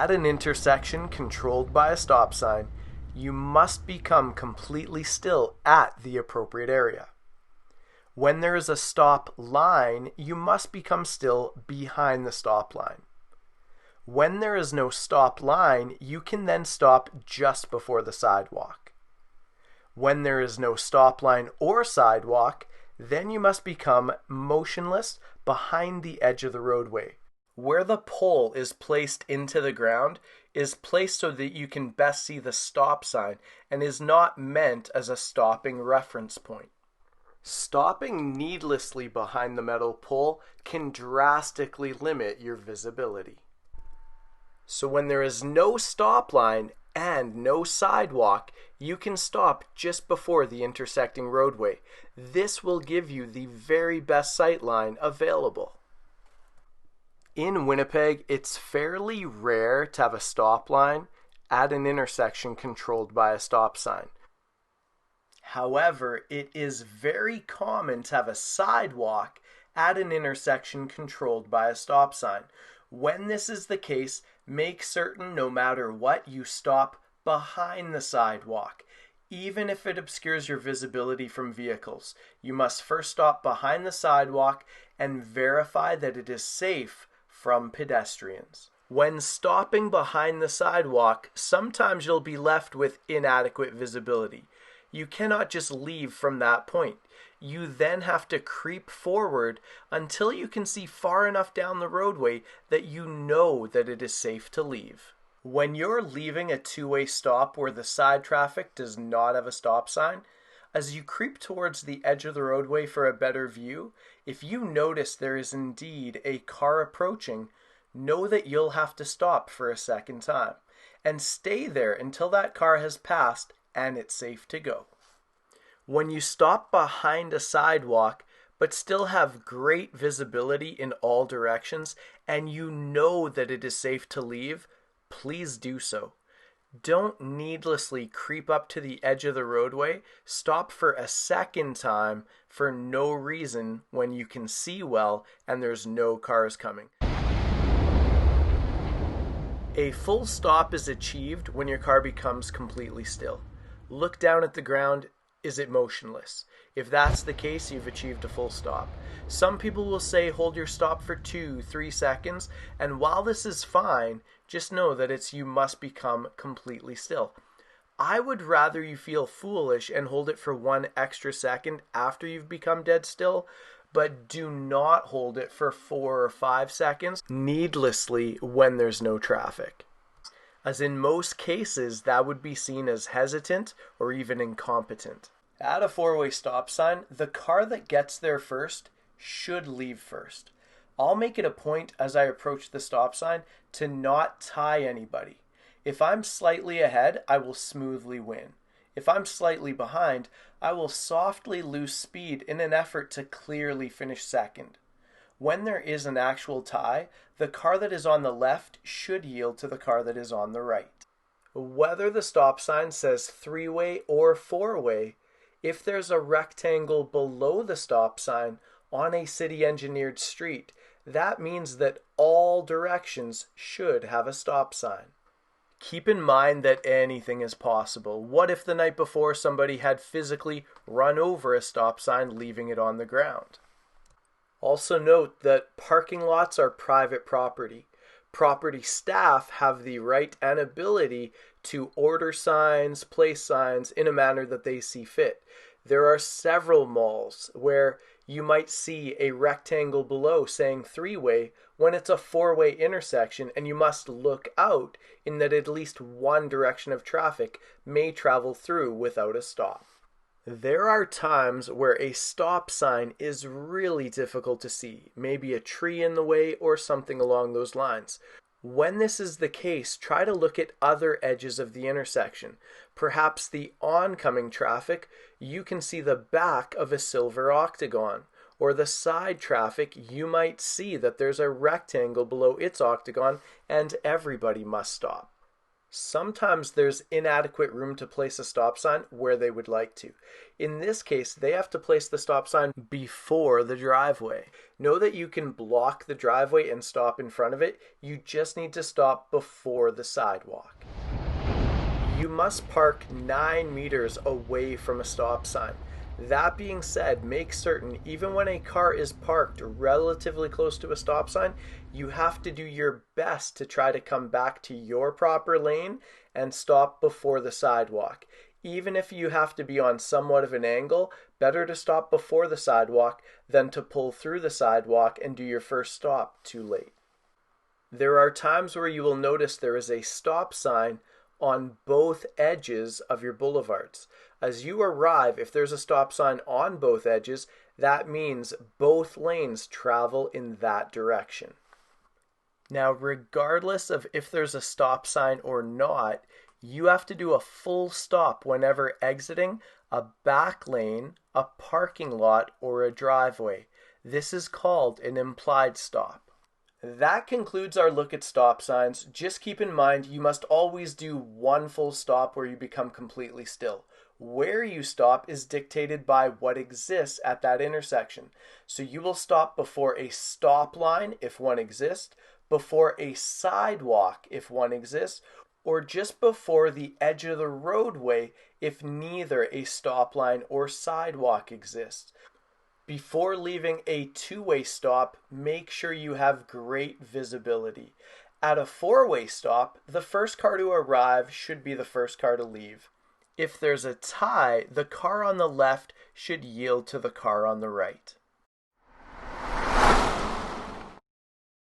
At an intersection controlled by a stop sign, you must become completely still at the appropriate area. When there is a stop line, you must become still behind the stop line. When there is no stop line, you can then stop just before the sidewalk. When there is no stop line or sidewalk, then you must become motionless behind the edge of the roadway. Where the pole is placed into the ground is placed so that you can best see the stop sign and is not meant as a stopping reference point. Stopping needlessly behind the metal pole can drastically limit your visibility. So when there is no stop line and no sidewalk, you can stop just before the intersecting roadway. This will give you the very best sight line available. In Winnipeg, it's fairly rare to have a stop line at an intersection controlled by a stop sign. However, it is very common to have a sidewalk at an intersection controlled by a stop sign. When this is the case, make certain no matter what you stop behind the sidewalk. Even if it obscures your visibility from vehicles, you must first stop behind the sidewalk and verify that it is safe from pedestrians. When stopping behind the sidewalk, sometimes you'll be left with inadequate visibility. You cannot just leave from that point. You then have to creep forward until you can see far enough down the roadway that you know that it is safe to leave. When you're leaving a two-way stop where the side traffic does not have a stop sign, as you creep towards the edge of the roadway for a better view, if you notice there is indeed a car approaching, know that you'll have to stop for a second time and stay there until that car has passed and it's safe to go. When you stop behind a sidewalk but still have great visibility in all directions and you know that it is safe to leave, please do so. Don't needlessly creep up to the edge of the roadway, stop for a second time for no reason when you can see well and there's no cars coming. A full stop is achieved when your car becomes completely still. Look down at the ground. Is it motionless? If that's the case, you've achieved a full stop. Some people will say hold your stop for 2-3 seconds, and while this is fine, just know that you must become completely still. I would rather you feel foolish and hold it for 1 extra second after you've become dead still, but do not hold it for 4 or 5 seconds needlessly when there's no traffic. As in most cases, that would be seen as hesitant or even incompetent. At a 4-way stop sign, the car that gets there first should leave first. I'll make it a point as I approach the stop sign to not tie anybody. If I'm slightly ahead, I will smoothly win. If I'm slightly behind, I will softly lose speed in an effort to clearly finish second. When there is an actual tie, the car that is on the left should yield to the car that is on the right. Whether the stop sign says 3-way or 4-way, if there's a rectangle below the stop sign on a city-engineered street, that means that all directions should have a stop sign. Keep in mind that anything is possible. What if the night before somebody had physically run over a stop sign, leaving it on the ground? Also note that parking lots are private property. Property staff have the right and ability to order signs, place signs in a manner that they see fit. There are several malls where you might see a rectangle below saying 3-way when it's a 4-way intersection, and you must look out in that at least one direction of traffic may travel through without a stop. There are times where a stop sign is really difficult to see, maybe a tree in the way or something along those lines. When this is the case, try to look at other edges of the intersection. Perhaps the oncoming traffic, you can see the back of a silver octagon, or the side traffic, you might see that there's a rectangle below its octagon and everybody must stop. Sometimes there's inadequate room to place a stop sign where they would like to. In this case, they have to place the stop sign before the driveway. Know that you can block the driveway and stop in front of it. You just need to stop before the sidewalk. You must park 9 meters away from a stop sign. That being said, make certain, even when a car is parked relatively close to a stop sign, you have to do your best to try to come back to your proper lane and stop before the sidewalk. Even if you have to be on somewhat of an angle, better to stop before the sidewalk than to pull through the sidewalk and do your first stop too late. There are times where you will notice there is a stop sign on both edges of your boulevards. As you arrive, if there's a stop sign on both edges, that means both lanes travel in that direction. Now, regardless of if there's a stop sign or not, you have to do a full stop whenever exiting a back lane, a parking lot, or a driveway. This is called an implied stop. That concludes our look at stop signs. Just keep in mind you must always do one full stop where you become completely still. Where you stop is dictated by what exists at that intersection. So you will stop before a stop line if one exists, before a sidewalk if one exists, or just before the edge of the roadway if neither a stop line or sidewalk exists. Before leaving a two-way stop, make sure you have great visibility. At a four-way stop, the first car to arrive should be the first car to leave. If there's a tie, the car on the left should yield to the car on the right.